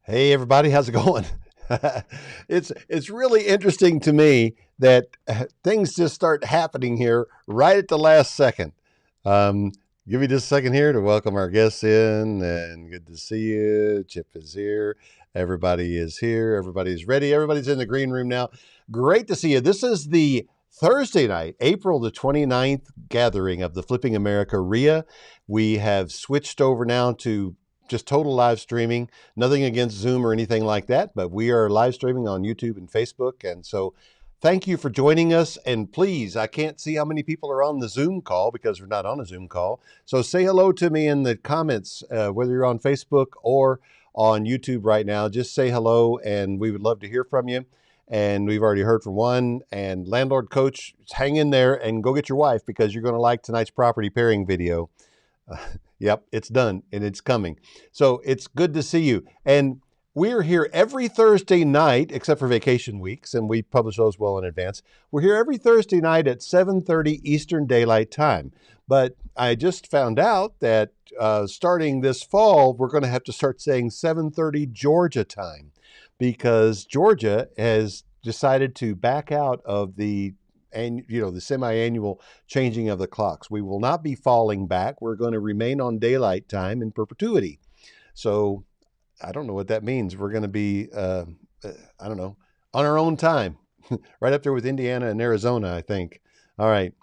Hey everybody, how's it going? It's really interesting to me that things just start happening here right at the last second. Um, Give me just a second here to welcome our guests in, and good to see you. Chip is here. Everybody is here. Everybody's ready. Everybody's in the green room now. Great to see you. This is the Thursday night, April the 29th gathering of the Flipping America RIA. We have switched over now to just total live streaming. Nothing against Zoom or anything like that, but we are live streaming on YouTube and Facebook. And so thank you for joining us. And please, I can't see how many people are on the Zoom call because we're not on a Zoom call. So say hello to me in the comments, whether you're on Facebook or on YouTube right now. Just say hello, and we would love to hear from you. And we've already heard from one. And Landlord Coach, hang in there and go get your wife because you're going to like tonight's property pairing video. Yep, it's done and it's coming. So it's good to see you. And we're here every Thursday night, except for vacation weeks, and we publish those well in advance. We're here every Thursday night at 7:30 Eastern Daylight Time. But I just found out that starting this fall, we're going to have to start saying 7:30 Georgia time because Georgia has decided to back out of the semi-annual changing of the clocks. We will not be falling back. We're going to remain on daylight time in perpetuity. So I don't know what that means. We're going to be, I don't know, on our own time, right up there with Indiana and Arizona, I think. All right.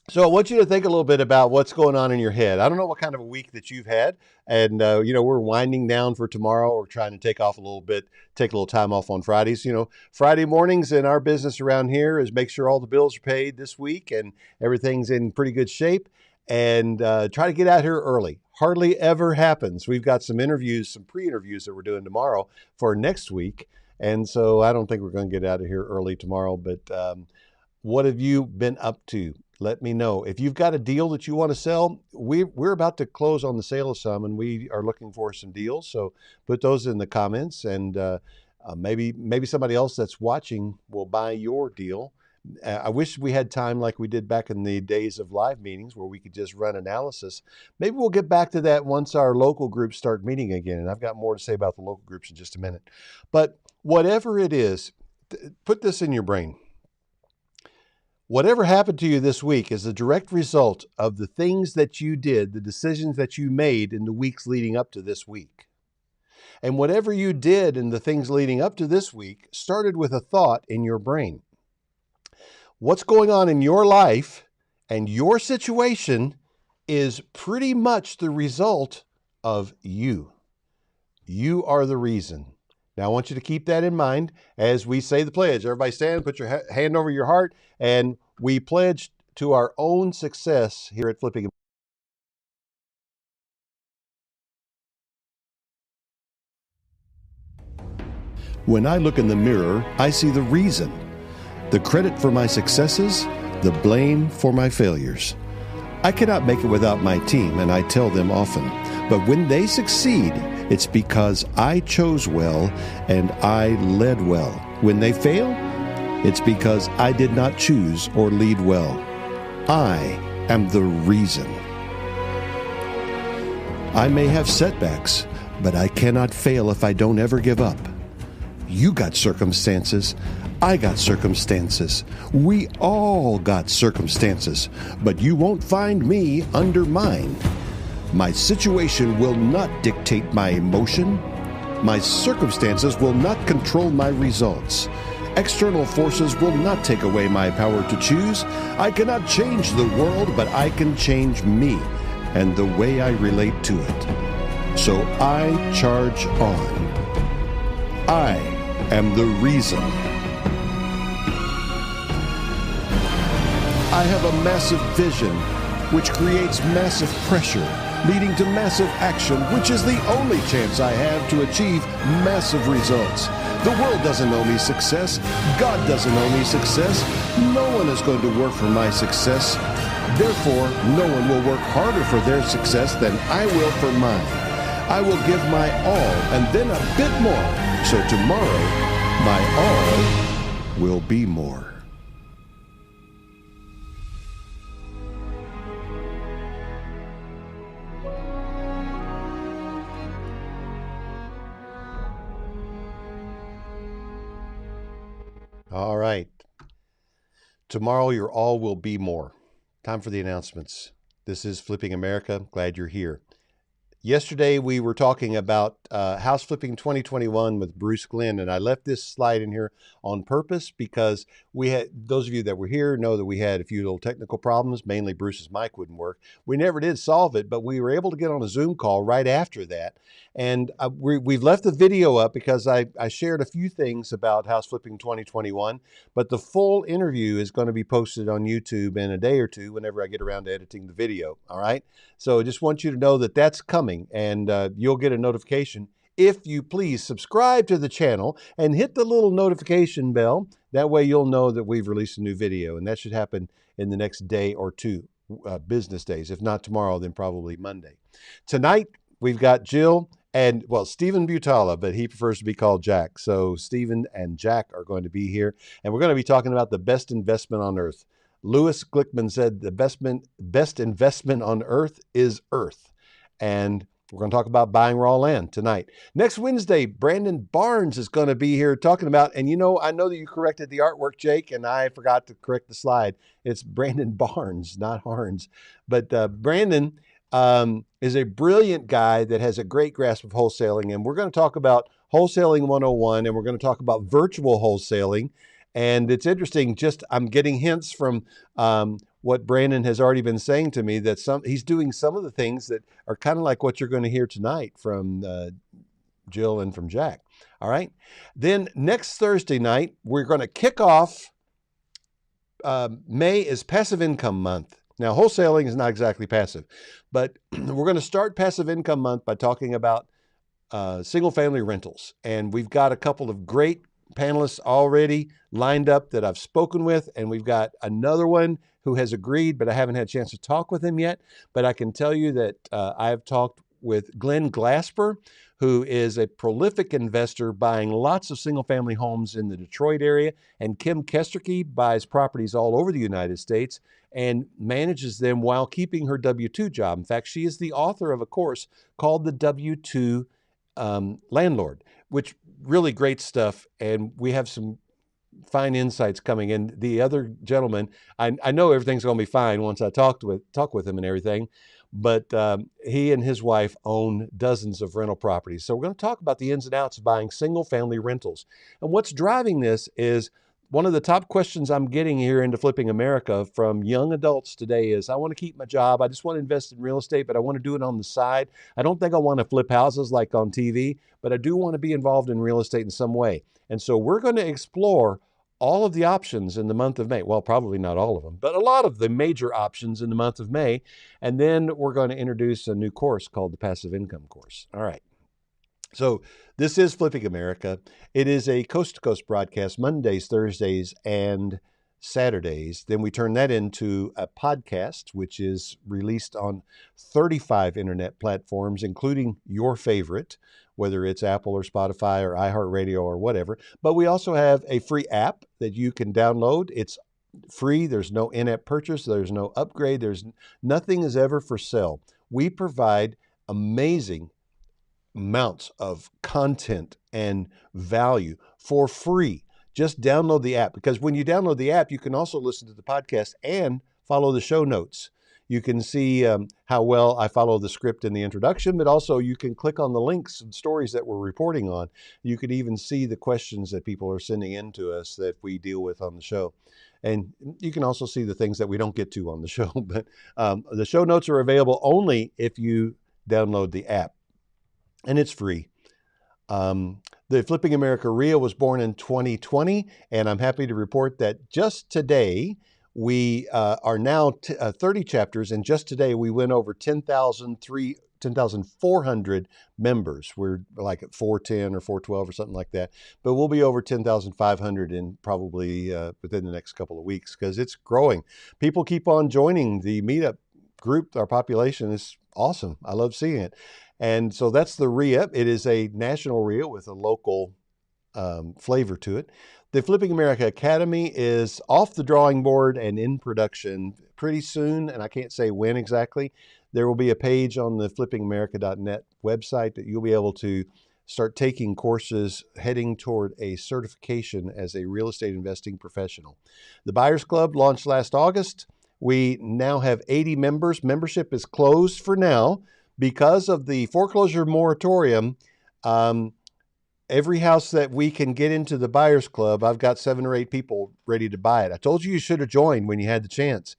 So I want you to think a little bit about what's going on in your head. I don't know what kind of a week that you've had. And, we're winding down for tomorrow. We're trying to take off a little bit, take a little time off on Fridays. Friday mornings in our business around here is make sure all the bills are paid this week and everything's in pretty good shape. And try to get out here early. Hardly ever happens. We've got some interviews, some pre-interviews that we're doing tomorrow for next week. And so I don't think we're going to get out of here early tomorrow. But what have you been up to? Let me know. If you've got a deal that you want to sell, we're about to close on the sale of some, and we are looking for some deals. So put those in the comments, and maybe somebody else that's watching will buy your deal. I wish we had time like we did back in the days of live meetings where we could just run analysis. Maybe we'll get back to that once our local groups start meeting again. And I've got more to say about the local groups in just a minute. But whatever it is, put this in your brain. Whatever happened to you this week is a direct result of the things that you did, the decisions that you made in the weeks leading up to this week. And whatever you did in the things leading up to this week started with a thought in your brain. What's going on in your life and your situation is pretty much the result of you. You are the reason. Now, I want you to keep that in mind as we say the pledge. Everybody stand, put your hand over your heart, and we pledge to our own success here at Flipping. When I look in the mirror, I see the reason. The credit for my successes, the blame for my failures. I cannot make it without my team, and I tell them often. But when they succeed, it's because I chose well and I led well. When they fail, it's because I did not choose or lead well. I am the reason. I may have setbacks, but I cannot fail if I don't ever give up. You got circumstances. I got circumstances. We all got circumstances, but you won't find me under mine. My situation will not dictate my emotion. My circumstances will not control my results. External forces will not take away my power to choose. I cannot change the world, but I can change me and the way I relate to it. So I charge on. I am the reason. I have a massive vision, which creates massive pressure, leading to massive action, which is the only chance I have to achieve massive results. The world doesn't owe me success. God doesn't owe me success. No one is going to work for my success. Therefore, no one will work harder for their success than I will for mine. I will give my all and then a bit more. So tomorrow, my all will be more. All right. Tomorrow, your all will be more. Time for the announcements. This is Flipping America. Glad you're here. Yesterday, we were talking about House Flipping 2021 with Bruce Glenn, and I left this slide in here on purpose because we had, those of you that were here know that we had a few little technical problems. Mainly Bruce's mic wouldn't work. We never did solve it, but we were able to get on a Zoom call right after that. And we've left the video up because I shared a few things about House Flipping 2021, but the full interview is going to be posted on YouTube in a day or two whenever I get around to editing the video. All right. So I just want you to know that that's coming, and you'll get a notification. If you please subscribe to the channel and hit the little notification bell, that way you'll know that we've released a new video, and that should happen in the next day or two, business days. If not tomorrow, then probably Monday. Tonight, we've got Jill and, well, Stephen Butala, but he prefers to be called Jack. So Stephen and Jack are going to be here, and we're going to be talking about the best investment on earth. Louis Glickman said the best investment on earth is earth. And we're going to talk about buying raw land tonight. Next Wednesday, Brandon Barnes is going to be here talking about, and I know that you corrected the artwork, Jake, and I forgot to correct the slide. It's Brandon Barnes, not Harns. But Brandon is a brilliant guy that has a great grasp of wholesaling. And we're going to talk about wholesaling 101, and we're going to talk about virtual wholesaling. And it's interesting, I'm getting hints from what Brandon has already been saying to me that he's doing some of the things that are kind of like what you're going to hear tonight from Jill and from Jack. All right. Then next Thursday night, we're going to kick off. May is Passive Income Month. Now, wholesaling is not exactly passive, but we're going to start Passive Income Month by talking about single-family rentals. And we've got a couple of great panelists already lined up that I've spoken with, and we've got another one who has agreed, but I haven't had a chance to talk with him yet. But I can tell you that I have talked with Glenn Glasper, who is a prolific investor buying lots of single-family homes in the Detroit area, and Kim Kesterke buys properties all over the United States and manages them while keeping her W-2 job. In fact, she is the author of a course called The W-2 Landlord, which really great stuff. And we have some fine insights coming in. The other gentleman, I know everything's going to be fine once I talk with him and everything, but he and his wife own dozens of rental properties. So we're going to talk about the ins and outs of buying single family rentals. And what's driving this is one of the top questions I'm getting here into Flipping America from young adults today is, I want to keep my job. I just want to invest in real estate, but I want to do it on the side. I don't think I want to flip houses like on TV, but I do want to be involved in real estate in some way. And so we're going to explore all of the options in the month of May. Well, probably not all of them, but a lot of the major options in the month of May. And then we're going to introduce a new course called the Passive Income Course. All right. So this is Flipping America. It is a coast-to-coast broadcast, Mondays, Thursdays, and Saturdays. Then we turn that into a podcast, which is released on 35 internet platforms, including your favorite, whether it's Apple or Spotify or iHeartRadio or whatever. But we also have a free app that you can download. It's free. There's no in-app purchase. There's no upgrade. There's nothing is ever for sale. We provide amazing amounts of content and value for free. Just download the app, because when you download the app, you can also listen to the podcast and follow the show notes. You can see how well I follow the script in the introduction, but also you can click on the links and stories that we're reporting on. You could even see the questions that people are sending in to us that we deal with on the show. And you can also see the things that we don't get to on the show. But the show notes are available only if you download the app. And it's free. The Flipping America Reel was born in 2020, and I'm happy to report that just today, we are now 30 chapters, and just today we went over 10,400 members. We're like at 410 or 412 or something like that, but we'll be over 10,500 in probably within the next couple of weeks, because it's growing. People keep on joining the meetup group. Our population is awesome. I love seeing it. And so that's the RIA. It is a national RIA with a local flavor to it. The Flipping America Academy is off the drawing board and in production pretty soon, and I can't say when exactly. There will be a page on the flippingamerica.net website that you'll be able to start taking courses heading toward a certification as a real estate investing professional. The Buyers Club launched last August. We now have 80 members. Membership is closed for now because of the foreclosure moratorium. Every house that we can get into the Buyers Club, I've got 7 or 8 people ready to buy it. I told you should have joined when you had the chance.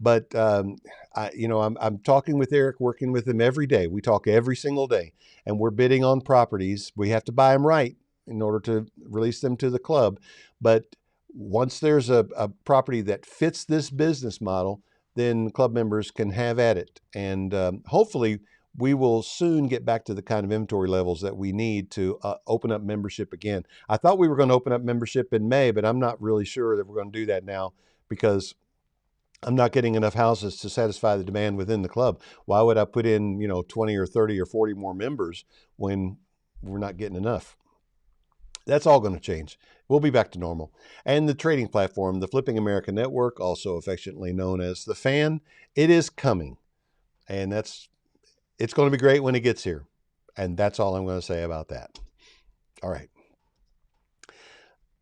But I'm talking with Eric, working with him every day. We talk every single day, and we're bidding on properties. We have to buy them right in order to release them to the club. But once there's a property that fits this business model, then club members can have at it. And hopefully we will soon get back to the kind of inventory levels that we need to open up membership again. I thought we were going to open up membership in May, but I'm not really sure that we're going to do that now because I'm not getting enough houses to satisfy the demand within the club. Why would I put in, 20 or 30 or 40 more members when we're not getting enough? That's all going to change. We'll be back to normal. And the trading platform, the Flipping America Network, also affectionately known as the Fan, it is coming. And it's going to be great when it gets here. And that's all I'm going to say about that. All right.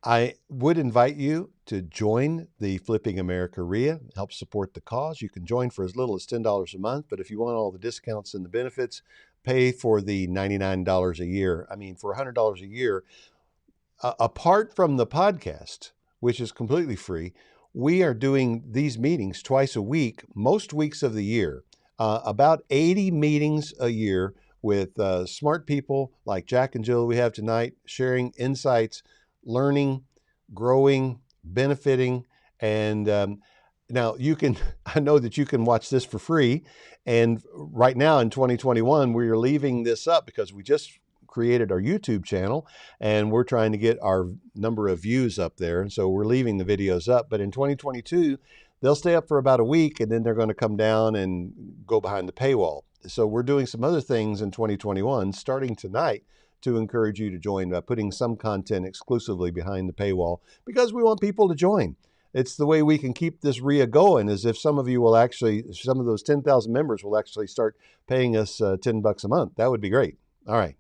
I would invite you to join the Flipping America RIA, help support the cause. You can join for as little as $10 a month, but if you want all the discounts and the benefits, pay for the $99 a year. I mean, for $100 a year, apart from the podcast, which is completely free, we are doing these meetings twice a week, most weeks of the year, about 80 meetings a year with smart people like Jack and Jill we have tonight, sharing insights, learning, growing, benefiting. And now I know that you can watch this for free. And right now in 2021, we are leaving this up because we just created our YouTube channel and we're trying to get our number of views up there. And so we're leaving the videos up. But in 2022, they'll stay up for about a week and then they're going to come down and go behind the paywall. So we're doing some other things in 2021, starting tonight, to encourage you to join by putting some content exclusively behind the paywall because we want people to join. It's the way we can keep this RIA going, is if some of those 10,000 members will actually start paying us $10 a month. That would be great. All right.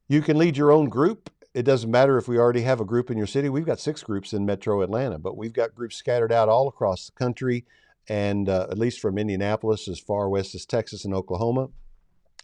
You can lead your own group. It doesn't matter if we already have a group in your city. We've got 6 groups in Metro Atlanta, but we've got groups scattered out all across the country, and at least from Indianapolis as far west as Texas and Oklahoma.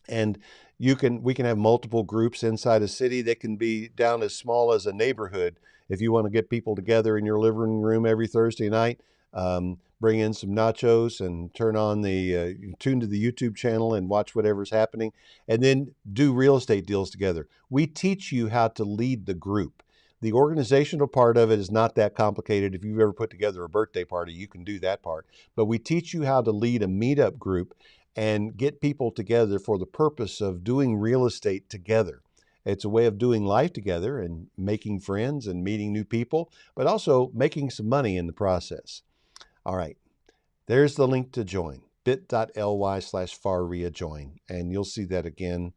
And we can have multiple groups inside a city. They can be down as small as a neighborhood. If you want to get people together in your living room every Thursday night, bring in some nachos and tune to the YouTube channel and watch whatever's happening, and then do real estate deals together. We teach you how to lead the group. The organizational part of it is not that complicated. If you've ever put together a birthday party, you can do that part. But we teach you how to lead a meetup group and get people together for the purpose of doing real estate together. It's a way of doing life together and making friends and meeting new people, but also making some money in the process. All right, there's the link to join, bit.ly/FARRIA join, and you'll see that again.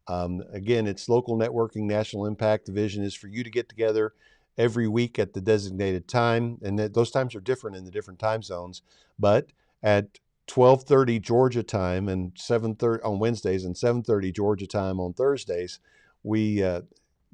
Again, it's local networking, national impact. The vision is for you to get together every week at the designated time, and those times are different in the different time zones, but at 12:30 Georgia time and 7:30 on Wednesdays and 7:30 Georgia time on Thursdays, we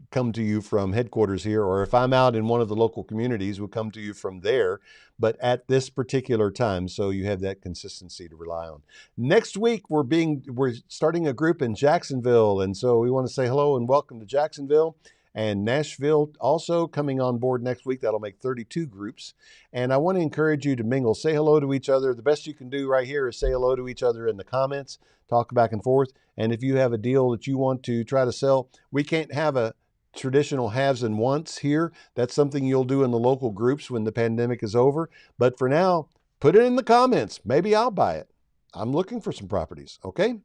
come to you from headquarters here, or if I'm out in one of the local communities, we'll come to you from there, but at this particular time, so you have that consistency to rely on. Next week, we're starting a group in Jacksonville, and so we want to say hello and welcome to Jacksonville. And Nashville also coming on board next week. That'll make 32 groups. And I want to encourage you to mingle, say hello to each other. The best you can do right here is say hello to each other in the comments, talk back and forth. And if you have a deal that you want to try to sell, we can't have a traditional haves and wants here. That's something you'll do in the local groups when the pandemic is over. But for now, put it in the comments. Maybe I'll buy it. I'm looking for some properties. Okay.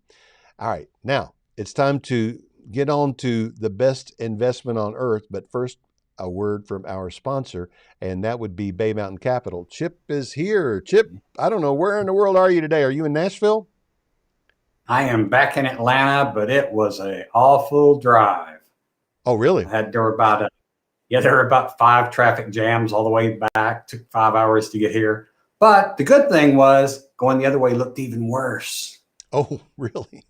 All right. Now it's time to get on to the best investment on earth. But first, a word from our sponsor, and that would be Bay Mountain Capital. Chip is here. Chip, I don't know, where in the world are you today? Are you in Nashville? I am back in Atlanta, but it was an awful drive. Oh, really? There were about 5 traffic jams all the way back. Took 5 hours to get here. But the good thing was going the other way looked even worse. Oh, really?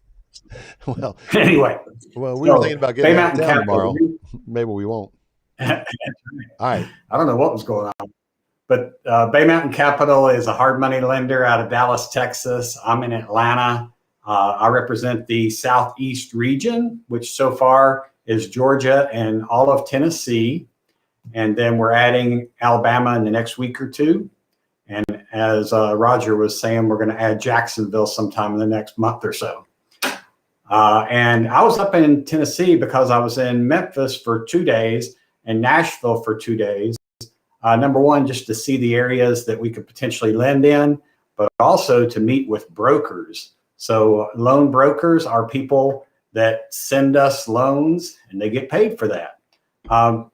Well, Anyway, well, we were so thinking about Bay getting out of Mountain town Capital. tomorrow. Maybe we won't. I All right. don't know what was going on. But Bay Mountain Capital is a hard money lender out of Dallas, Texas. I'm in Atlanta. I represent the Southeast region, which so far is Georgia and all of Tennessee. And then we're adding Alabama in the next week or two. And as Roger was saying, we're going to add Jacksonville sometime in the next month or so. And I was up in Tennessee because I was in Memphis for 2 days and Nashville for 2 days. Number one, just to see the areas that we could potentially lend in, but also to meet with brokers. So loan brokers are people that send us loans and they get paid for that.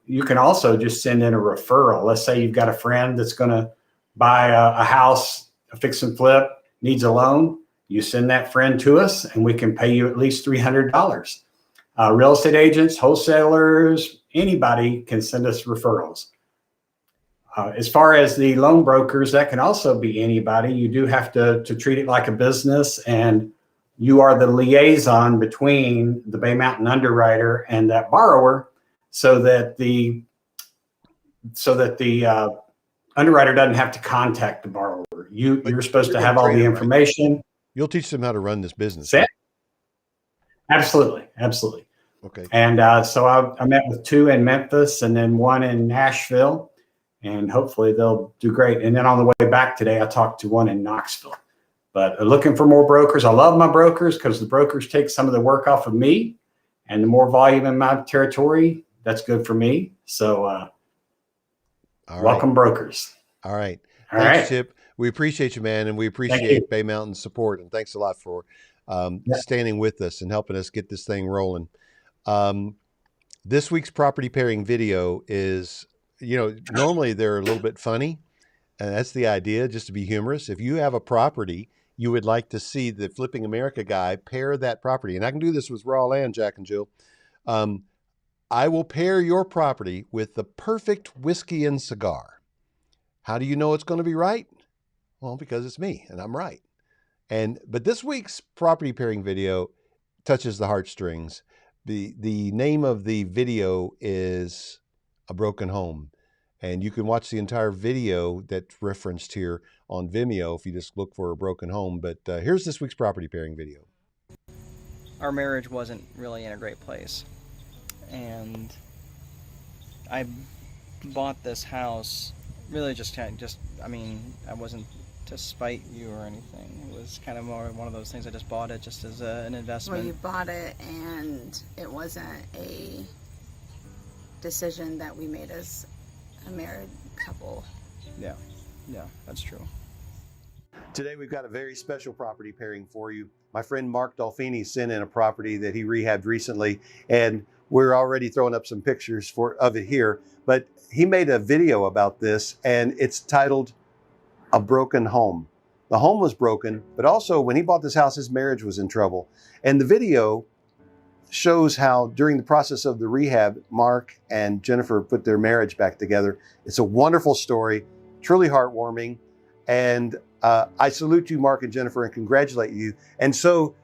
You can also just send in a referral. Let's say you've got a friend that's going to buy a house, a fix and flip, needs a loan. You send that friend to us and we can pay you at least $300. Real estate agents, wholesalers, anybody can send us referrals. As far as the loan brokers, that can also be anybody. You do have to treat it like a business, and you are the liaison between the Bay Mountain underwriter and that borrower, so that the underwriter doesn't have to contact the borrower. You're supposed to have all the information. Right? You'll teach them how to run this business. Right? Absolutely. Okay. And so I met with 2 in Memphis and then 1 in Nashville. And hopefully they'll do great. And then on the way back today, I talked to 1 in Knoxville. But looking for more brokers. I love my brokers because the brokers take some of the work off of me. And the more volume in my territory, that's good for me. So welcome, brokers. All right. Thanks, Chip. We appreciate you, man. And we appreciate Bay Mountain's support. And thanks a lot for standing with us and helping us get this thing rolling. This week's property pairing video is... normally they're a little bit funny, and that's the idea, just to be humorous. If you have a property you would like to see the Flipping America guy pair that property, and I can do this with raw land, Jack and Jill. I will pair your property with the perfect whiskey and cigar. How do you know it's going to be right? Well, because it's me and I'm right. But this week's property pairing video touches the heartstrings. The name of the video is A Broken Home. And you can watch the entire video that's referenced here on Vimeo if you just look for A Broken Home. But here's this week's property pairing video. Our marriage wasn't really in a great place. And I bought this house really I wasn't to spite you or anything. It was kind of more one of those things. I just bought it just as an investment. Well, you bought it and it wasn't a decision that we made as a married couple. Yeah, that's true. Today we've got a very special property pairing for you. My friend Mark Dolfini sent in a property that he rehabbed recently, and we're already throwing up some pictures of it here, but he made a video about this, and it's titled A Broken Home. The home was broken, but also when he bought this house, his marriage was in trouble. And the video shows how during the process of the rehab, Mark and Jennifer put their marriage back together. It's a wonderful story, truly heartwarming. And I salute you, Mark and Jennifer, and congratulate you. And so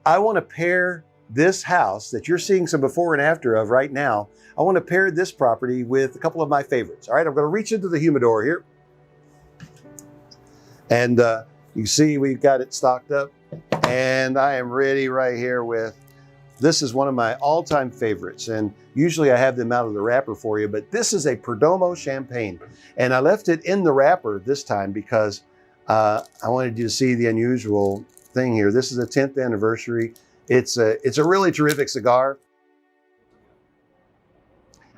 I want to pair this house that you're seeing some before and after of right now. I want to pair this property with a couple of my favorites. All right, I'm going to reach into the humidor here. And you see we've got it stocked up. And I am ready right here with... This is one of my all-time favorites, and usually I have them out of the wrapper for you, but this is a Perdomo champagne. And I left it in the wrapper this time because I wanted you to see the unusual thing here. This is the 10th anniversary. It's a really terrific cigar.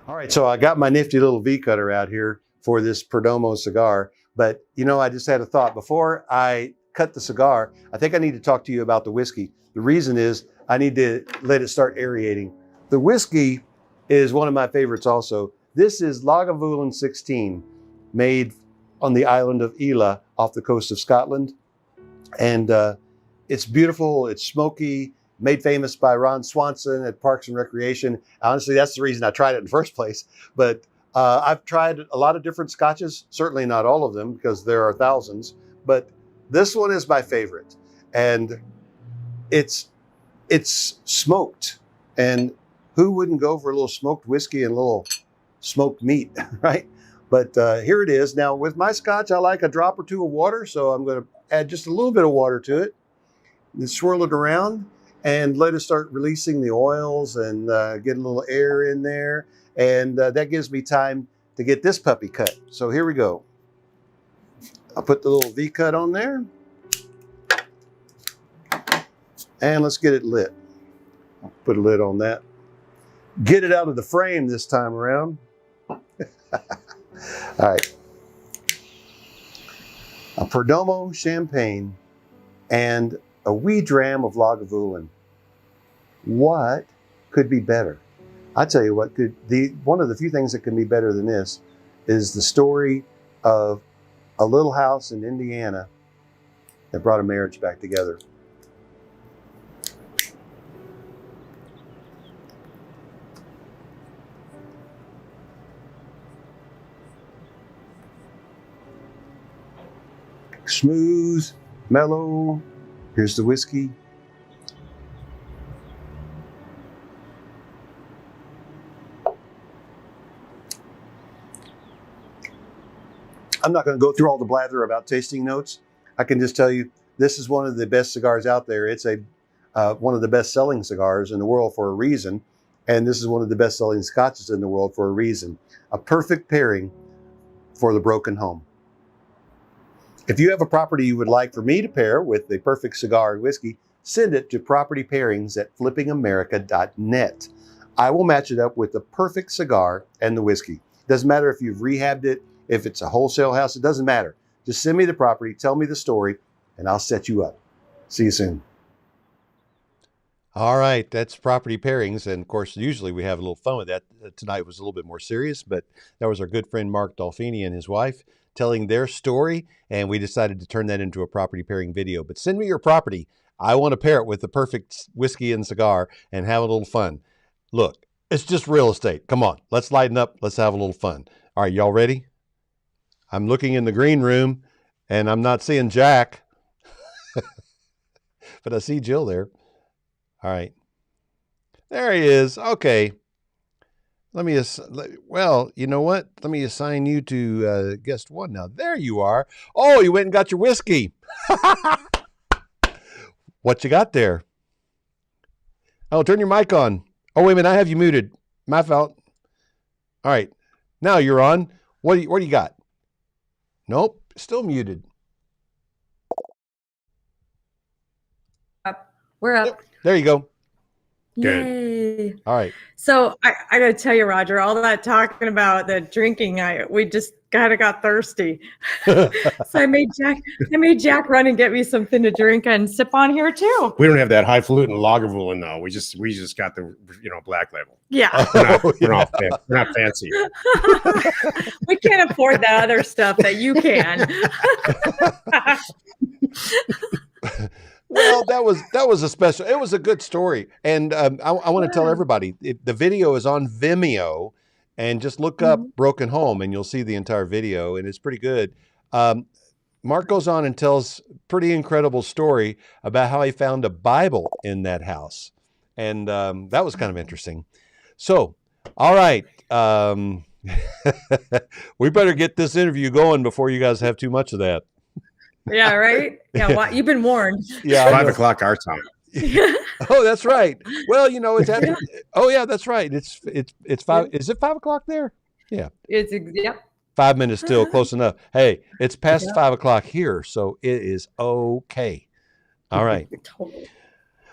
All right, so I got my nifty little V cutter out here for this Perdomo cigar, but I just had a thought. Before I cut the cigar, I think I need to talk to you about the whiskey. The reason is I need to let it start aerating. The whiskey is one of my favorites also. This is Lagavulin 16, made on the island of Islay off the coast of Scotland. And it's beautiful, it's smoky, made famous by Ron Swanson at Parks and Recreation. Honestly, that's the reason I tried it in the first place. But I've tried a lot of different scotches, certainly not all of them because there are thousands, but this one is my favorite. And it's it's smoked. And who wouldn't go for a little smoked whiskey and a little smoked meat, right? But here it is. Now, with my scotch, I like a drop or two of water, so I'm going to add just a little bit of water to it and swirl it around and let it start releasing the oils and get a little air in there. And that gives me time to get this puppy cut. So here we go. I'll put the little V-cut on there. And let's get it lit. I'll put a lid on that. Get it out of the frame this time around. All right. A Perdomo champagne and a wee dram of Lagavulin. What could be better? I tell you what, one of the few things that can be better than this is the story of a little house in Indiana that brought a marriage back together. Smooth, mellow. Here's the whiskey. I'm not going to go through all the blather about tasting notes. I can just tell you, this is one of the best cigars out there. It's one of the best-selling cigars in the world for a reason, and this is one of the best-selling scotches in the world for a reason. A perfect pairing for the broken home. If you have a property you would like for me to pair with the perfect cigar and whiskey, send it to propertypairings@flippingamerica.net. I will match it up with the perfect cigar and the whiskey. Doesn't matter if you've rehabbed it, if it's a wholesale house, it doesn't matter. Just send me the property, tell me the story, and I'll set you up. See you soon. All right, that's Property Pairings. And of course, usually we have a little fun with that. Tonight was a little bit more serious, but that was our good friend Mark Dolfini and his wife telling their story, and we decided to turn that into a property pairing video. But send me your property. I want to pair it with the perfect whiskey and cigar and have a little fun. Look, it's just real estate. Come on, let's lighten up. Let's have a little fun. All right, y'all ready? I'm looking in the green room, and I'm not seeing Jack, but I see Jill there. All right. There he is. Okay. Well, you know what? Let me assign you to guest one now. There you are. Oh, you went and got your whiskey. What you got there? Oh, turn your mic on. Oh, wait a minute. I have you muted. My fault. All right. Now you're on. What do you got? Nope. Still muted. We're up. There you go. Yay. All right. So I got to tell you, Roger, all that talking about the drinking, we just kind of got thirsty. So I made Jack run and get me something to drink and sip on here too. We don't have that highfalutin Lagavulin though. We just got the black label. Yeah. We're not fancy. We can't afford that other stuff that you can. Well, that was a special. It was a good story, and I want to tell everybody the video is on Vimeo, and just look up "Broken Home" and you'll see the entire video, and it's pretty good. Mark goes on and tells a pretty incredible story about how he found a Bible in that house, and that was kind of interesting. So, all right, we better get this interview going before you guys have too much of that. Yeah, right? Yeah, well, you've been warned. Yeah, 5 o'clock our time. Oh, that's right. Well, it's after, oh yeah, that's right. It's 5. Is it 5 o'clock there? Yeah. Yep. 5 minutes still, close enough. Hey, it's past 5 o'clock here, so it is okay. All right. Totally.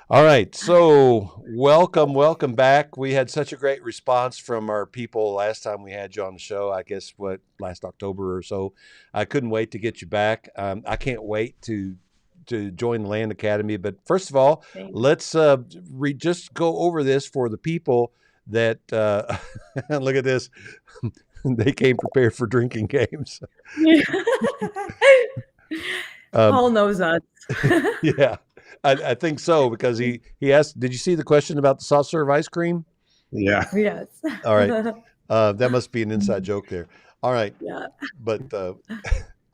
All right. So welcome back. We had such a great response from our people last time we had you on the show. I guess last October or so. I couldn't wait to get you back. I can't wait to join the Land Academy. But first of all, let's just go over this for the people that look at this. They came prepared for drinking games. Paul knows us. Yeah. I think so, because he asked, did you see the question about the soft serve ice cream? Yeah. Yes. All right. That must be an inside joke there. All right. Yeah. But all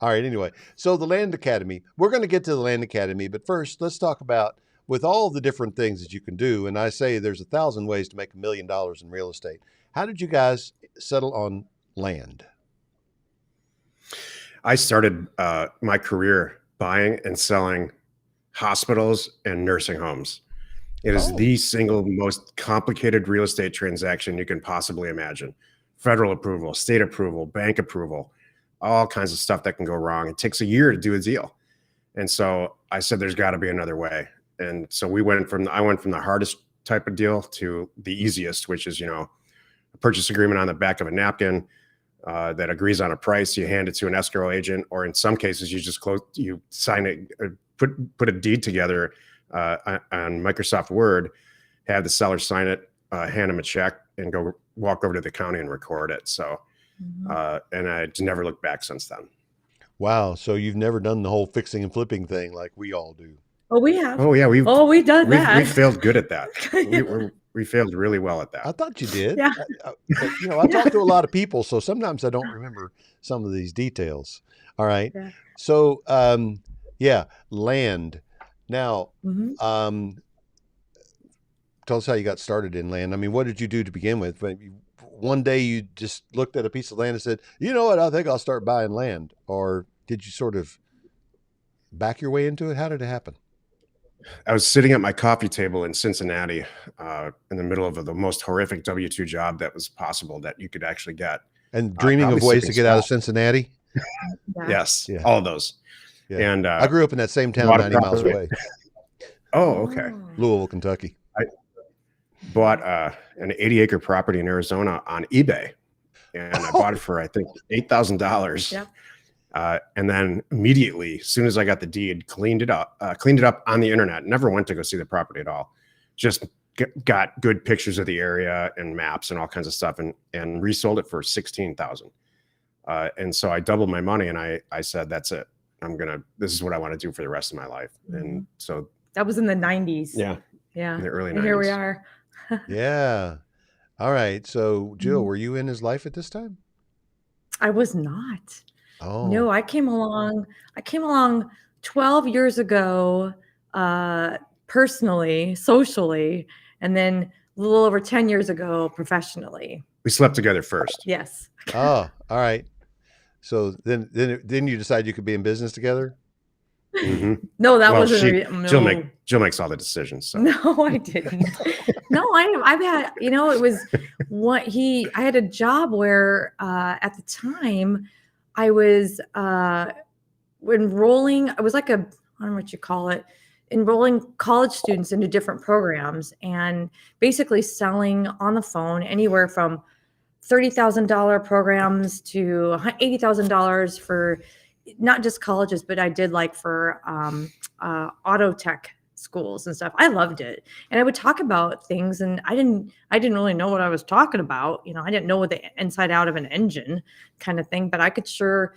right. Anyway, so the Land Academy, we're going to get to the Land Academy, but first let's talk about with all the different things that you can do, and I say there's 1,000 ways to make $1 million in real estate, how did you guys settle on land? I started my career buying and selling hospitals and nursing homes. It is Oh. the single most complicated real estate transaction you can possibly imagine. Federal approval, state approval, bank approval, all kinds of stuff that can go wrong. It takes a year to do a deal. And so I said, there's got to be another way. And so I went from the hardest type of deal to the easiest, which is, a purchase agreement on the back of a napkin that agrees on a price. You hand it to an escrow agent, or in some cases, you sign it, put a deed together on Microsoft Word, have the seller sign it, hand them a check, and go walk over to the county and record it. So, and I never looked back since then. Wow. So you've never done the whole fixing and flipping thing like we all do. Oh, we have. Oh yeah, we've done that. We failed good at that. We failed really well at that. I thought you did. Yeah. But, I talk to a lot of people, so sometimes I don't remember some of these details. All right. Yeah. So, land. Now, tell us how you got started in land. I mean, what did you do to begin with? One day you just looked at a piece of land and said, you know what, I think I'll start buying land. Or did you sort of back your way into it? How did it happen? I was sitting at my coffee table in Cincinnati in the middle of the most horrific W-2 job that was possible that you could actually get. And dreaming of ways to get out of Cincinnati? Yeah. Yes, Yeah. all of those. Yeah. And I grew up in that same town 90 miles away. Oh, okay. Louisville, Kentucky. I bought an 80-acre property in Arizona on eBay, and I bought it for, I think, $8,000. Yeah. And then immediately, as soon as I got the deed, cleaned it up on the internet. Never went to go see the property at all. Just got good pictures of the area and maps and all kinds of stuff, and resold it for $16,000. And so I doubled my money, and I said, that's it. This is what I want to do for the rest of my life. And so that was in the 90s. Yeah. Yeah. In the early 90s. And here we are. Yeah. All right. So Jill, were you in his life at this time? I was not. Oh. No, I came along 12 years ago, personally, socially, and then a little over 10 years ago, professionally. We slept together first. Yes. Oh, all right. So then you decide you could be in business together? Mm-hmm. No, that Well, wasn't. No. Jill makes all the decisions. So. No, I didn't. No, I've had, it was I had a job where at the time I was enrolling, I was like I don't know what you call it, enrolling college students into different programs and basically selling on the phone anywhere from $30,000 programs to $80,000 for not just colleges, but I did like for auto tech schools and stuff. I loved it. And I would talk about things, and I didn't really know what I was talking about. I didn't know what the inside out of an engine kind of thing, but I could sure,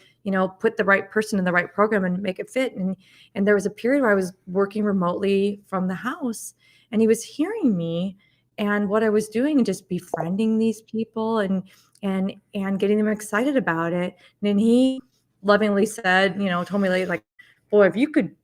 put the right person in the right program and make it fit. And there was a period where I was working remotely from the house, and he was hearing me and what I was doing and just befriending these people and getting them excited about it. And then he lovingly said, told me like, boy, if you could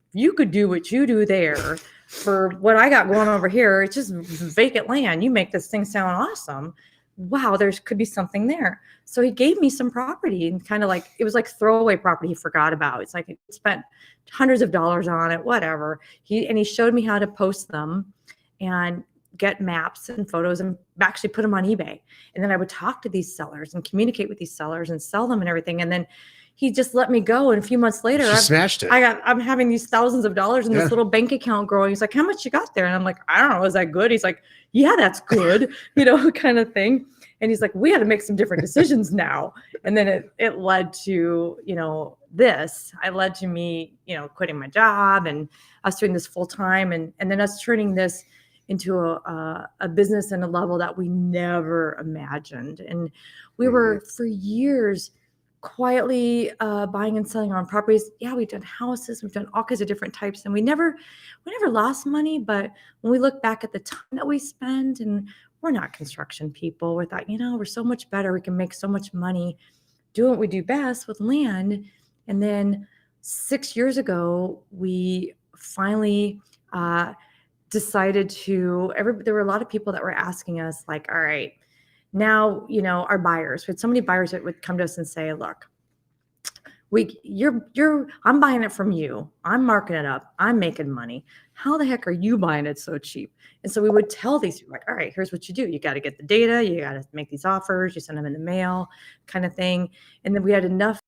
do what you do there for what I got going over here, it's just vacant land. You make this thing sound awesome. Wow, there could be something there. So he gave me some property, and kind of like, it was like throwaway property he forgot about. It's like he spent hundreds of dollars on it, whatever. He showed me how to post them and get maps and photos and actually put them on eBay. And then I would talk to these sellers and communicate with these sellers and sell them and everything. And then he just let me go. And a few months later, Smashed it. I'm having these thousands of dollars in this little bank account growing. He's like, how much you got there? And I'm like, I don't know. Is that good? He's like, yeah, that's good, kind of thing. And he's like, we had to make some different decisions now. And then it led to, this. I led to me, quitting my job and us doing this full time. And then us turning this into a business and a level that we never imagined. And we were for years quietly buying and selling our own properties. Yeah, we've done houses, we've done all kinds of different types, and we never lost money. But when we look back at the time that we spend, and we're not construction people, we thought, we're so much better. We can make so much money doing what we do best with land. And then 6 years ago, we finally decided there were a lot of people that were asking us like, all right, now, our buyers, we had so many buyers that would come to us and say, look, I'm buying it from you. I'm marking it up. I'm making money. How the heck are you buying it so cheap? And so we would tell these people, like, all right, here's what you do. You got to get the data. You got to make these offers. You send them in the mail, kind of thing. And then we had enough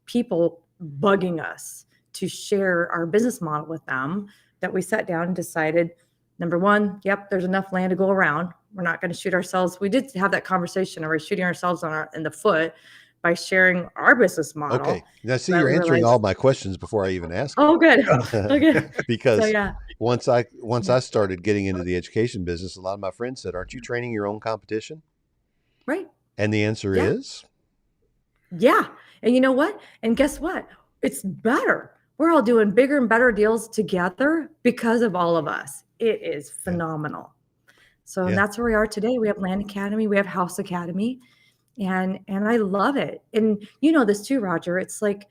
people bugging us to share our business model with them that we sat down and decided, number one, yep, there's enough land to go around. We're not going to shoot ourselves. We did have that conversation. Are we shooting ourselves in the foot by sharing our business model? Okay. Now, see, But you're we answering realized- all my questions before I even ask. Oh, good. Okay. Because So, yeah. once I started getting into the education business, a lot of my friends said, "Aren't you training your own competition?" Right. And the answer Yeah. is, Yeah. And you know what? And guess what? It's better. We're all doing bigger and better deals together because of all of us. It is phenomenal. So Yeah. that's where we are today. We have Land Academy, we have House Academy, and I love it. And you know this too, Roger. It's like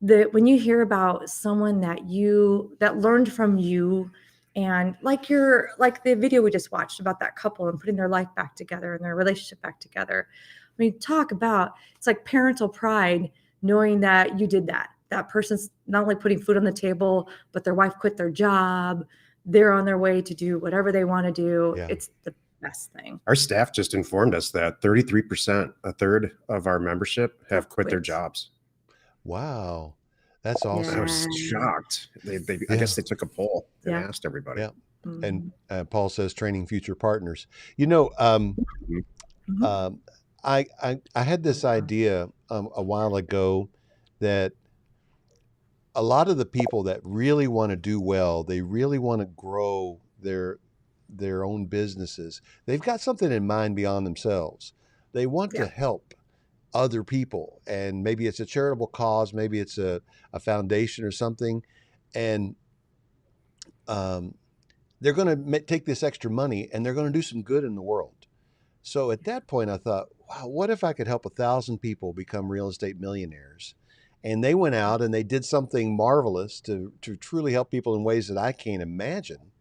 when you hear about someone that learned from you, and like the video we just watched about that couple and putting their life back together and their relationship back together. I mean, talk about, it's like parental pride, knowing that you did that. That person's not only putting food on the table, but their wife quit their job. They're on their way to do whatever they want to do. Yeah. It's the best thing. Our staff just informed us that 33%, a third of our membership, have quit their Quit. jobs. wow, that's I awesome. was shocked. I guess they took a poll and Yeah. asked everybody. Yeah. Mhm. And Paul says training future partners. You know, Mhm. I had this idea a while ago that a lot of the people that really want to do well, they really want to grow their own businesses. They've got something in mind beyond themselves. They want to Yeah. help other people, and maybe it's a charitable cause, maybe it's a foundation or something, and they're going to take this extra money and they're going to do some good in the world. So at that point, I thought, wow, what if I could help 1,000 people become real estate millionaires? And they went out and they did something marvelous to truly help people in ways that I can't imagine.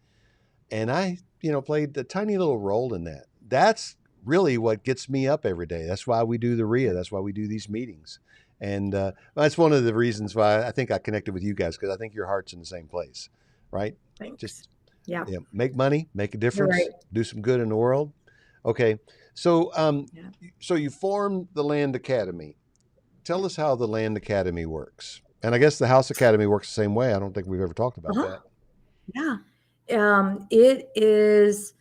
And I, played a tiny little role in that. That's really what gets me up every day. That's why we do the RIA. That's why we do these meetings. And that's one of the reasons why I think I connected with you guys, because I think your heart's in the same place, right? Thanks. Just Yeah. make money, make a difference, right. do some good in the world. Okay. So, Yeah. so you formed the Land Academy. Tell us how the Land Academy works. And I guess the House Academy works the same way. I don't think we've ever talked about that. Yeah. It is,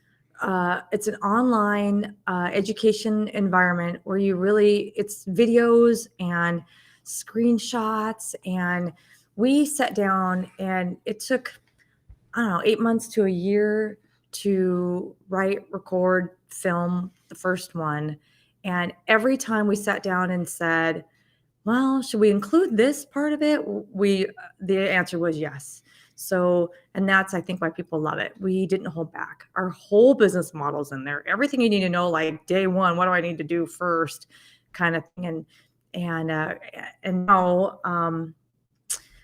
it's an online education environment where it's videos and screenshots. And we sat down and it took, I don't know, 8 months to a year to write, record, film the first one. And every time we sat down and said, well, should we include this part of it? The answer was yes. So, and that's, I think, why people love it. We didn't hold back. Our whole business model's in there. Everything you need to know, like day one, what do I need to do first, kind of thing. And now,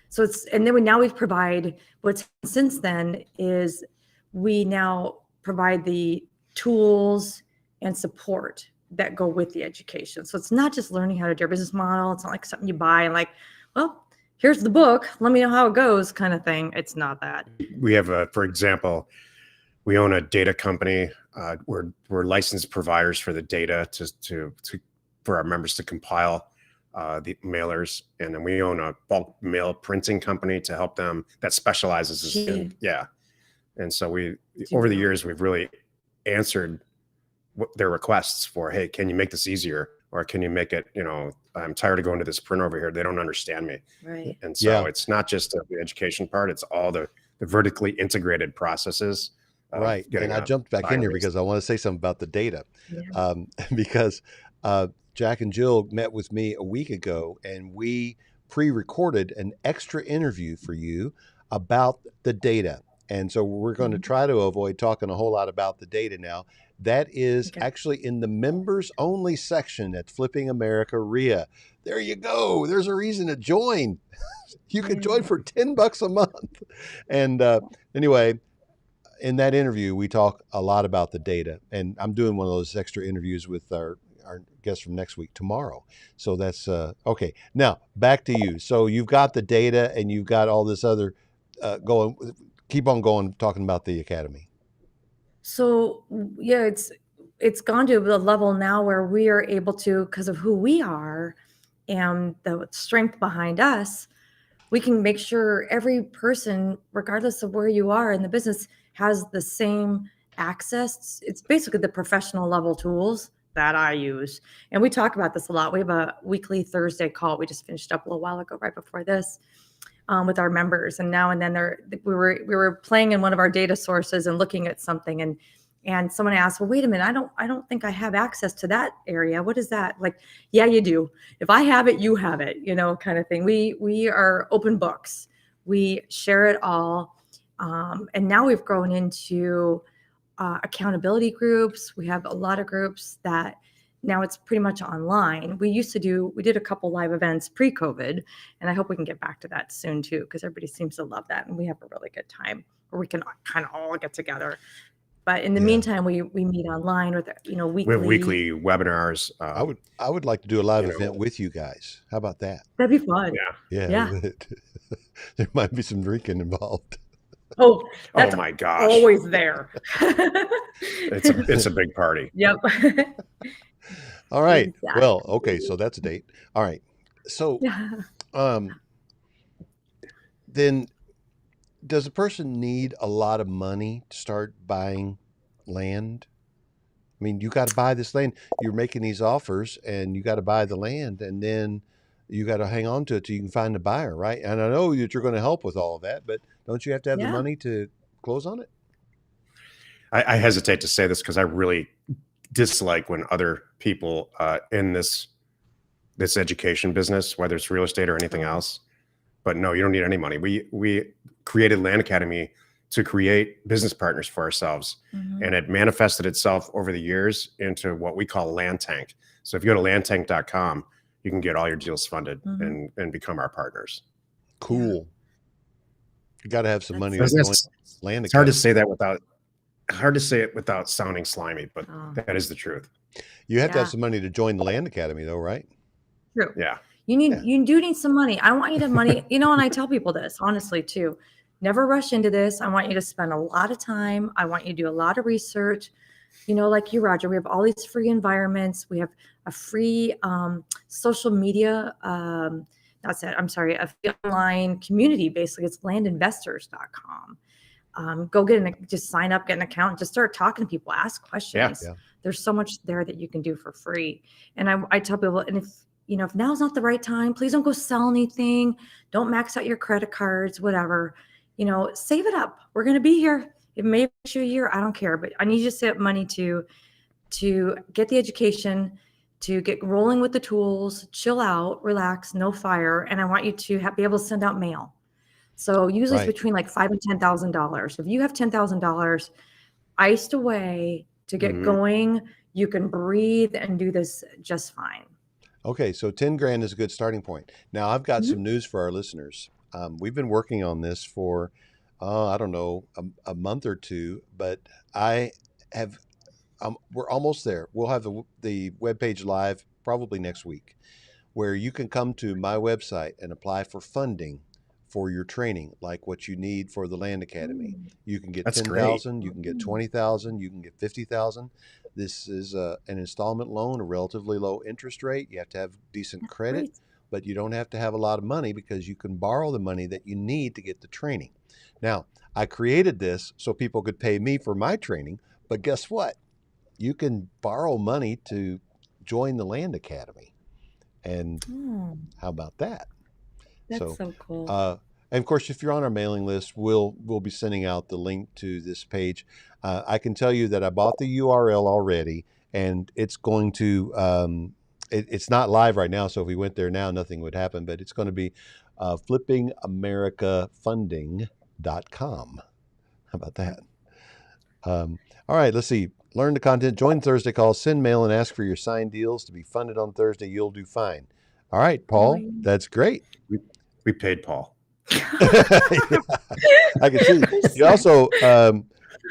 so and then now we provide what's since then is we now provide the tools and support that go with the education. So it's not just learning how to do a business model. It's not like something you buy and like, well, here's the book, let me know how it goes kind of thing. It's not that. We have for example, we own a data company. We're licensed providers for the data for our members to compile the mailers. And then we own a bulk mail printing company to help them that specializes in, yeah. And so over the years, we've really answered their requests for, hey, can you make this easier? Or can you make it, I'm tired of going to this printer over here. They don't understand me. Right. And so it's not just the education part, it's all the vertically integrated processes. Right. And I jumped back in here because I want to say something about the data. Yeah. Because Jack and Jill met with me a week ago and we pre-recorded an extra interview for you about the data. And so we're going to try to avoid talking a whole lot about the data now. That is actually in the members only section at Flipping America RIA. There you go. There's a reason to join. You can join for $10 a month. And anyway, in that interview, we talk a lot about the data, and I'm doing one of those extra interviews with our guest from next week tomorrow. So that's okay. Now back to you. So you've got the data and you've got all this other going. Keep on going, talking about the academy. So yeah, it's gone to the level now where we are able to, because of who we are and the strength behind us, we can make sure every person, regardless of where you are in the business, has the same access. It's basically the professional level tools that I use. And we talk about this a lot. We have a weekly Thursday call. We just finished up a little while ago, right before this, with our members. And now and then we were playing in one of our data sources and looking at something, and someone asked, well, wait a minute, I don't think I have access to that area. What is that? Like, yeah, you do. If I have it, you have it, kind of thing. We are open books. We share it all. And now we've grown into accountability groups. We have a lot of groups that now it's pretty much online. We did a couple live events pre-COVID, and I hope we can get back to that soon too, because everybody seems to love that. And we have a really good time where we can kind of all get together. But in the meantime, we meet online with, weekly. We have weekly webinars. I would like to do a live event with you guys. How about that? That'd be fun. Yeah. There might be some drinking involved. Oh, that's my gosh. Always there. It's a big party. Yep. All right. Exactly. Well, okay. So that's a date. All right. So, then does a person need a lot of money to start buying land? I mean, you got to buy this land. You're making these offers and you got to buy the land, and then you got to hang on to it till you can find a buyer, right? And I know that you're going to help with all of that, but don't you have to have the money to close on it? I hesitate to say this because I really dislike when other people in this education business, whether it's real estate or anything else, but no, you don't need any money. We created Land Academy to create business partners for ourselves. Mm-hmm. And it manifested itself over the years into what we call Land Tank. So if you go to landtank.com, you can get all your deals funded and become our partners. Cool. You got to have some money. It's hard to say it without sounding slimy, but that is the truth. You have to have some money to join the Land Academy though, right? True. Yeah. You do need some money. I want you to have money, and I tell people this honestly too. Never rush into this. I want you to spend a lot of time. I want you to do a lot of research. Like you, Roger, we have all these free environments. We have a free social media, a free online community. Basically, it's landinvestors.com. Go just sign up, get an account, just start talking to people, ask questions. Yeah. There's so much there that you can do for free. And I tell people, and if now's not the right time, please don't go sell anything. Don't max out your credit cards, whatever. Save it up. We're going to be here. It may take you a year. I don't care, but I need you to save up money to get the education, to get rolling with the tools, chill out, relax, no fire. And I want you to be able to send out mail. So usually it's between like $5,000 and $10,000. If you have $10,000 iced away to get going, you can breathe and do this just fine. Okay, so 10 grand is a good starting point. Now I've got some news for our listeners. We've been working on this for, I don't know, a month or two, but we're almost there. We'll have the webpage live probably next week, where you can come to my website and apply for funding for your training, like what you need for the Land Academy. You can get 10,000, you can get 20,000, you can get 50,000. This is an installment loan, a relatively low interest rate. You have to have decent credit, but you don't have to have a lot of money because you can borrow the money that you need to get the training. Now, I created this so people could pay me for my training, but guess what? You can borrow money to join the Land Academy. And how about that? That's so cool. And of course, if you're on our mailing list, we'll be sending out the link to this page. I can tell you that I bought the URL already, and it's going to, it's not live right now. So if we went there now, nothing would happen, but it's going to be flippingamericafunding.com. How about that? All right, let's see. Learn the content, join Thursday calls, send mail, and ask for your signed deals to be funded on Thursday. You'll do fine. All right, Paul, that's great. We paid Paul. I can see. You also,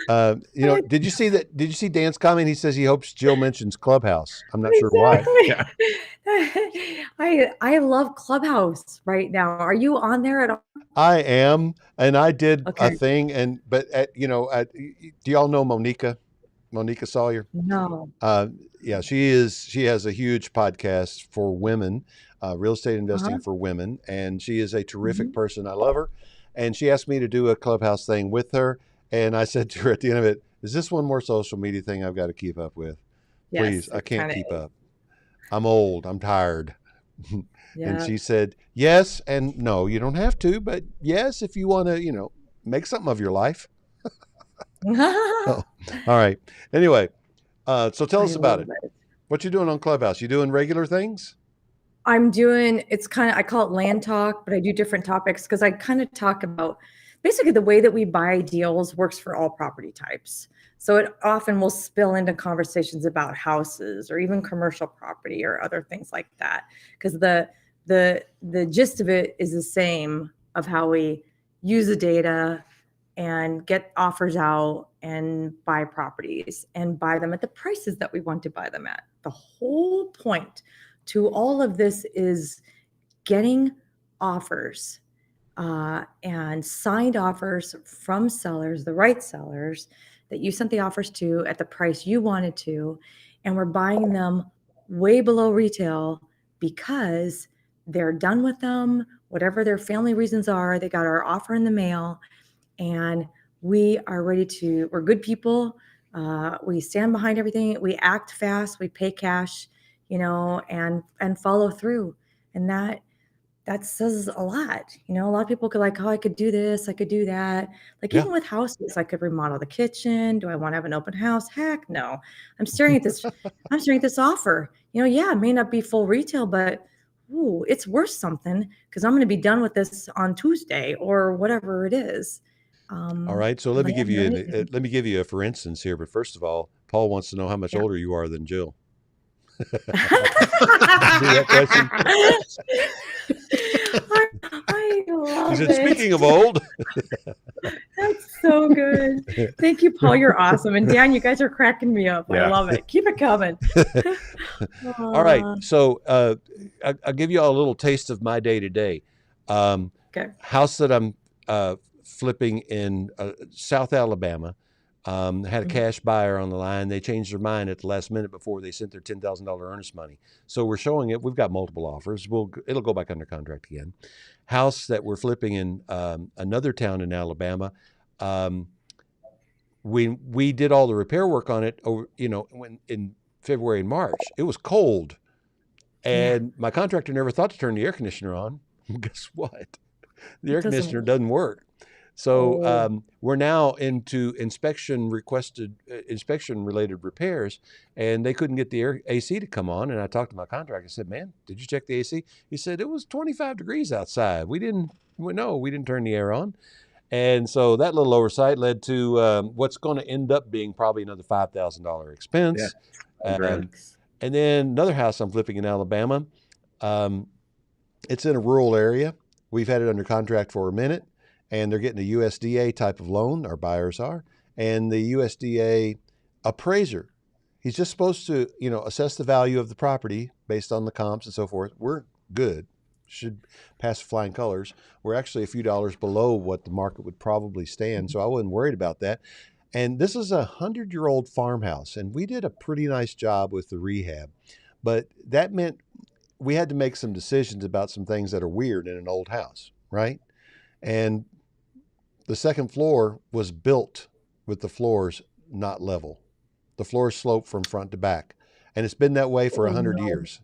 Did you see that? Did you see Dan's comment? He says he hopes Jill mentions Clubhouse. I'm not sure why. Exactly. Yeah. I love Clubhouse right now. Are you on there at all? I am, and I did a Okay. thing, do y'all know Monica Sawyer? No. Yeah, she has a huge podcast for women, real estate Uh-huh. investing for women, and she is a terrific Mhm. person. I love her, and she asked me to do a Clubhouse thing with her, and I said to her at the end of it, "Is this one more social media thing I've got to keep up with? Please, Yes, I it can't kind of keep is. up. I'm old. I'm tired." And Yeah. she said, "Yes and no. You don't have to, but yes, if you want to, make something of your life." Oh, all right. Anyway, so tell I us about love it. it. What you doing on Clubhouse? You doing regular things? I'm doing it's kind of I call it land talk, but I do different topics because I kind of talk about basically the way that we buy deals works for all property types. So it often will spill into conversations about houses or even commercial property or other things like that. Because the gist of it is the same of how we use the data and get offers out and buy properties and buy them at the prices that we want to buy them at. The whole point to all of this is getting offers and signed offers from sellers, the right sellers that you sent the offers to at the price you wanted to. And we're buying them way below retail because they're done with them, whatever their family reasons are. They got our offer in the mail and we are ready to, we're good people. We stand behind everything. We act fast. We pay cash, and follow through. And that says a lot. A lot of people could like, oh, I could do this, I could do that. Like Yeah. even with houses, I could remodel the kitchen. Do I want to have an open house? Heck no. I'm staring at this, I'm staring at this offer. Yeah, it may not be full retail, but ooh, it's worth something because I'm going to be done with this on Tuesday or whatever it is. All right. So let me Land give or you anything. let me give you a for instance here. But first of all, Paul wants to know how much Yeah. older you are than Jill. Hear that question? I He love said, it. "Speaking of old." That's so good. Thank you, Paul. You're awesome. And Dan, you guys are cracking me up. I Yeah. love it. Keep it coming. All right. Uh, So I'll give you all a little taste of my day to day. okay. House that I'm flipping in South Alabama. Had a Mhm. cash buyer on the line. They changed their mind at the last minute before they sent their $10,000 earnest money. So we're showing it. We've got multiple offers. It'll go back under contract again. House that we're flipping in another town in Alabama. We did all the repair work on it over, when in February and March. It was cold, Yeah. and my contractor never thought to turn the air conditioner on. Guess what? The It air doesn't. conditioner doesn't work. So Oh, we're now into inspection related repairs, and they couldn't get the AC to come on. And I talked to my contractor. I said, "Man, did you check the AC?" He said, "It was 25 degrees outside. We didn't turn the air on." And so that little oversight led to what's going to end up being probably another $5,000 Yeah. expense. Grand. yikes. And then another house I'm flipping in Alabama. Um, it's in a rural area. We've had it under contract for a minute, and they're getting a USDA type of loan, our buyers are. And the USDA appraiser, he's just supposed to, assess the value of the property based on the comps and so forth. We're good. Should pass flying colors. We're actually a few dollars below what the market would probably stand, so I wasn't worried about that. And this is a 100-year-old farmhouse, and we did a pretty nice job with the rehab. But that meant we had to make some decisions about some things that are weird in an old house, right? And the second floor was built with the floors not level. The floors slope from front to back. And it's been that way for Oh 100 no. years.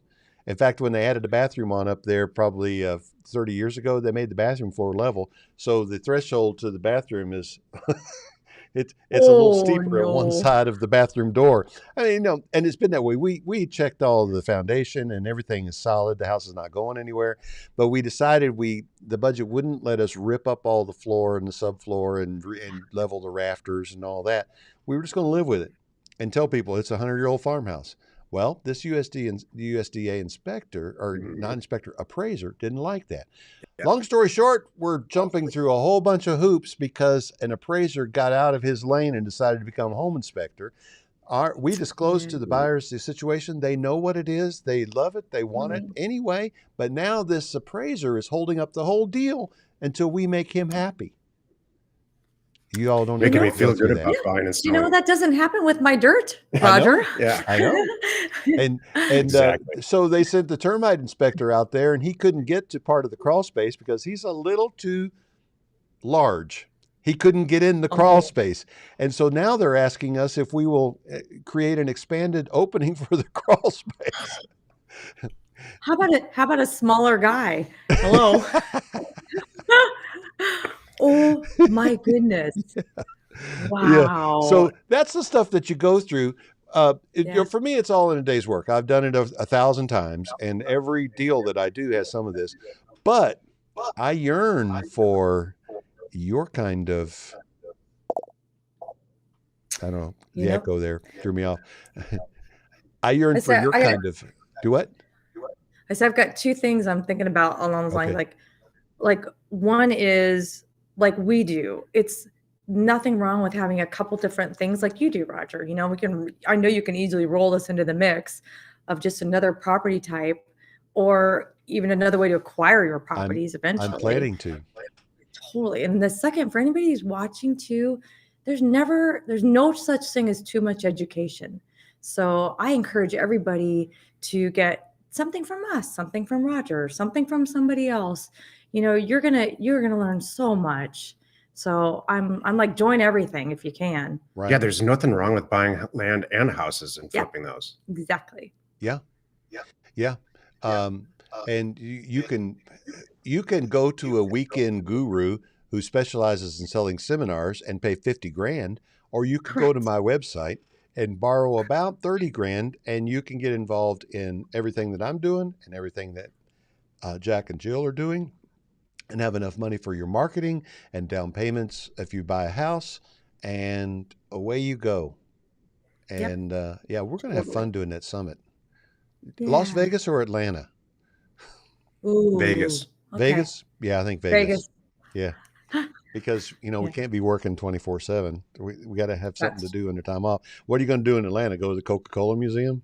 In fact, when they added a bathroom on up there, probably 30 years ago, they made the bathroom floor level. So the threshold to the bathroom is it's a little Oh steeper at one no. side of the bathroom door. I mean, and it's been that way. We checked all of the foundation and everything is solid. The house is not going anywhere, but we decided the budget wouldn't let us rip up all the floor and the subfloor and level the rafters and all that. We were just going to live with it and tell people it's a 100-year-old farmhouse. Well, this USDA inspector or non-inspector appraiser didn't like that. Yeah. Long story short, we're jumping through a whole bunch of hoops because an appraiser got out of his lane and decided to become home inspector. We disclosed to the buyers the situation. They know what it is. They love it. They want it anyway. But now this appraiser is holding up the whole deal until we make him happy. You all don't Making me go feel through good that. about buying and You know, selling. that doesn't happen with my dirt, Roger. Yeah. I know. And Exactly. so they sent the termite inspector out there, and he couldn't get to part of the crawl space because he's a little too large. He couldn't get in the crawl space. And so now they're asking us if we will create an expanded opening for the crawl space. How about a smaller guy? Hello. Oh my goodness. Wow. Yeah. So that's the stuff that you go through. Yeah. For me, it's all in a day's work. I've done it 1,000 times, and every deal that I do has some of this. But I yearn for your kind of, I don't know, the echo there threw me off. I yearn for your kind of, do what? I said, I've got two things I'm thinking about along those lines. Like one is like we do. It's nothing wrong with having a couple different things like you do, Roger. You know, I know you can easily roll this into the mix of just another property type or even another way to acquire your properties eventually. I'm planning to. Totally. And the second, for anybody who's watching too, there's no such thing as too much education. So I encourage everybody to get something from us, something from Roger, something from somebody else. You know, you're gonna learn so much. So I'm like, join everything if you can. Right. Yeah, there's nothing wrong with buying land and houses and flipping those. Exactly. Yeah. And you can go to a weekend guru who specializes in selling seminars and pay 50 grand, or you can go to my website and borrow about 30 grand, and you can get involved in everything that I'm doing and everything that Jack and Jill are doing, and have enough money for your marketing and down payments if you buy a house, and away you go. And we're going to have fun doing that summit. Yeah. Las Vegas or Atlanta? Ooh, Vegas. okay. Vegas? Yeah, I think Vegas. Yeah. Because, we can't be working 24/7. We got to have something to do in the time off. What are you going to do in Atlanta? Go to the Coca-Cola Museum?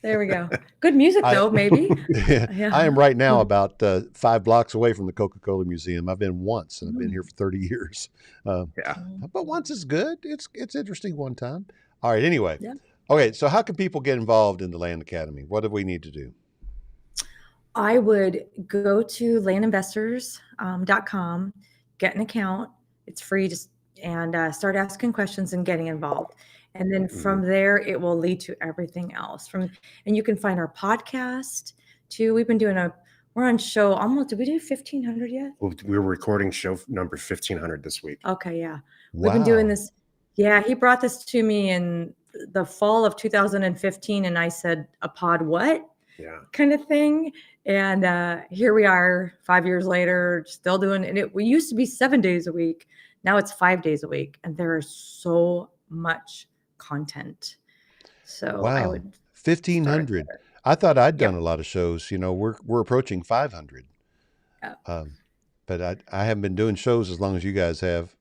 There we go. Good music though, maybe. Yeah. I am right now about 5 blocks away from the Coca-Cola Museum. I've been once, and I've been here for 30 years. But once is good. It's interesting one time. All right. Anyway. Yeah. Okay. So how can people get involved in the Land Academy? What do we need to do? I would go to landinvestors.com, get an account. It's free, and start asking questions and getting involved. And then from there, it will lead to everything else. And you can find our podcast too. We've been doing we're on show almost. Did we do 1,500 yet? Well, we were recording show number 1,500 this week. Okay, yeah. Wow. We've been doing this. Yeah, he brought this to me in the fall of 2015, and I said, "A pod what?" Yeah. Kind of thing. And here we are 5 years later, still doing it. We used to be 7 days a week. Now it's 5 days a week. And there is so much content. So wow. I would 1,500. I thought I'd done a lot of shows. We're approaching 500. But I haven't been doing shows as long as you guys have.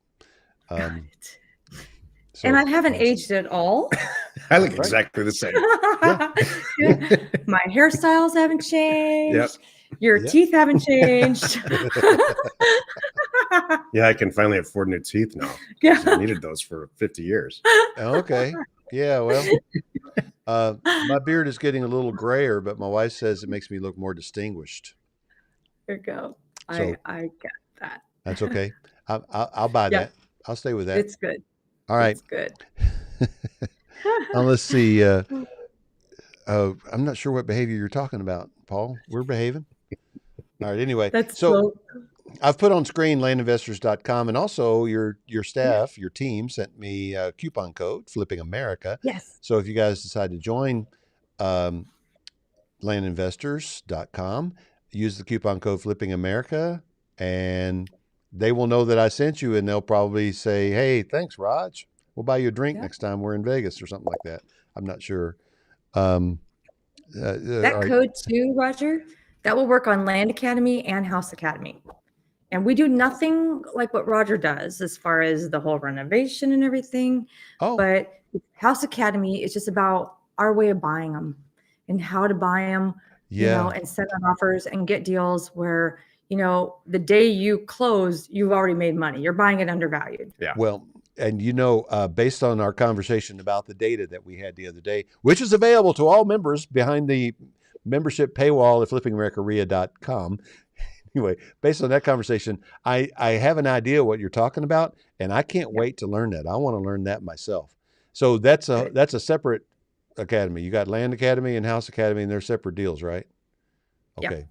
And I haven't aged at all. I look exactly the same. My hairstyles haven't changed. Yep. Your teeth haven't changed. Yeah, I can finally afford new teeth now. Yeah. I needed those for 50 years. Okay. Yeah, well, my beard is getting a little grayer, but my wife says it makes me look more distinguished. There you go. So, I get that. That's okay. I'll buy that. I'll stay with that. It's good. All right. It's good. Now let's see. I'm not sure what behavior you're talking about, Paul. We're behaving. All right. Anyway, so I've put on screen landinvestors.com, and also your staff, your team sent me a coupon code, Flipping America. Yes. So if you guys decide to join landinvestors.com, use the coupon code Flipping America, and they will know that I sent you, and they'll probably say, "Hey, thanks, Raj. We'll buy you a drink next time we're in Vegas," or something like that. I'm not sure. That all right. code too, Roger, that will work on Land Academy and House Academy. And we do nothing like what Roger does as far as the whole renovation and everything. Oh, But House Academy is just about our way of buying them and how to buy them, yeah. and send on offers and get deals where, the day you close, you've already made money. You're buying it undervalued. Yeah. Well, and based on our conversation about the data that we had the other day, which is available to all members behind the membership paywall at flippingamericaria.com. Anyway, based on that conversation, I have an idea what you're talking about, and I can't wait to learn that. I want to learn that myself. So that's a separate academy. You got Land Academy and House Academy, and they're separate deals, right? Okay. Yep.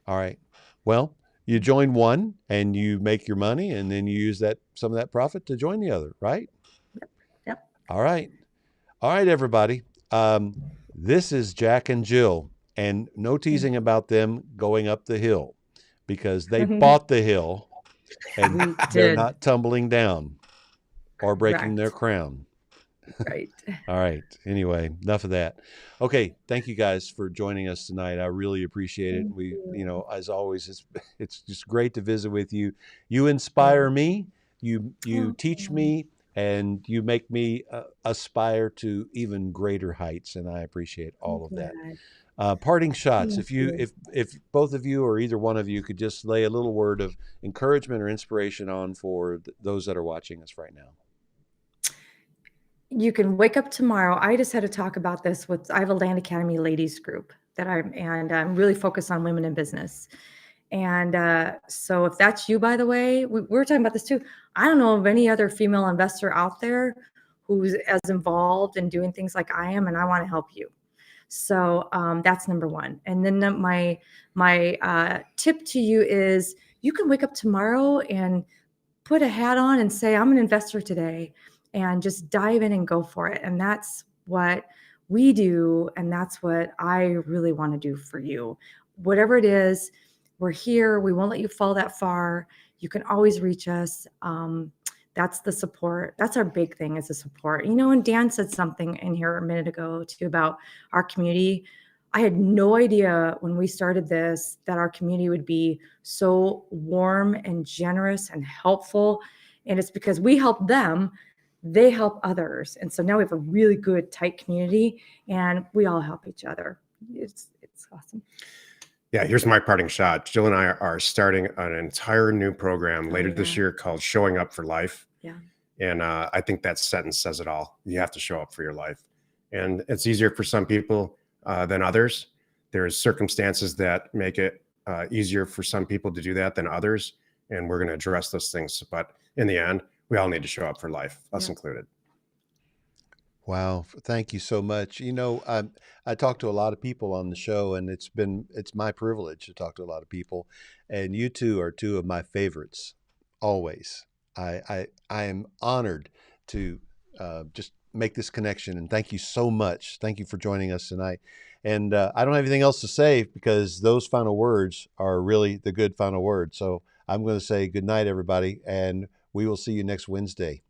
All right. Well, you join one and you make your money, and then you use some of that profit to join the other, right? Yep. All right. All right, everybody. This is Jack and Jill, and no teasing about them going up the hill, because they bought the hill and We they're did. not tumbling down or breaking their Correct. crown. Right. All right. Anyway, enough of that. Okay. Thank you guys for joining us tonight. I really appreciate it. We, as always, it's just great to visit with you. You inspire me. You teach me, and you make me aspire to even greater heights. And I appreciate all of that. Parting shots. If both of you or either one of you could just lay a little word of encouragement or inspiration on for those that are watching us right now. You can wake up tomorrow. I just had to talk about this I have a Land Academy ladies group and I'm really focused on women in business. And so if that's you, by the way, we were talking about this too. I don't know of any other female investor out there who's as involved in doing things like I am, and I want to help you. So that's number one. And then my tip to you is you can wake up tomorrow and put a hat on and say, I'm an investor today, and just dive in and go for it. And that's what we do. And that's what I really want to do for you. Whatever it is, we're here. We won't let you fall that far. You can always reach us. That's the support. That's our big thing, is the support. And Dan said something in here a minute ago too about our community. I had no idea when we started this that our community would be so warm and generous and helpful. And it's because we help them, they help others. And so now we have a really good, tight community, and we all help each other. It's awesome. Yeah, here's my parting shot. Jill and I are starting an entire new program later this year called Showing Up for Life. Yeah. And I think that sentence says it all. You have to show up for your life. And it's easier for some people than others. There's circumstances that make it easier for some people to do that than others. And we're going to address those things. But in the end, we all need to show up for life, us included. Wow. Thank you so much. I talk to a lot of people on the show, and it's my privilege to talk to a lot of people, and you two are two of my favorites always. I am honored to just make this connection, and thank you so much. Thank you for joining us tonight. And I don't have anything else to say, because those final words are really the good final words. So I'm going to say good night, everybody, and we will see you next Wednesday.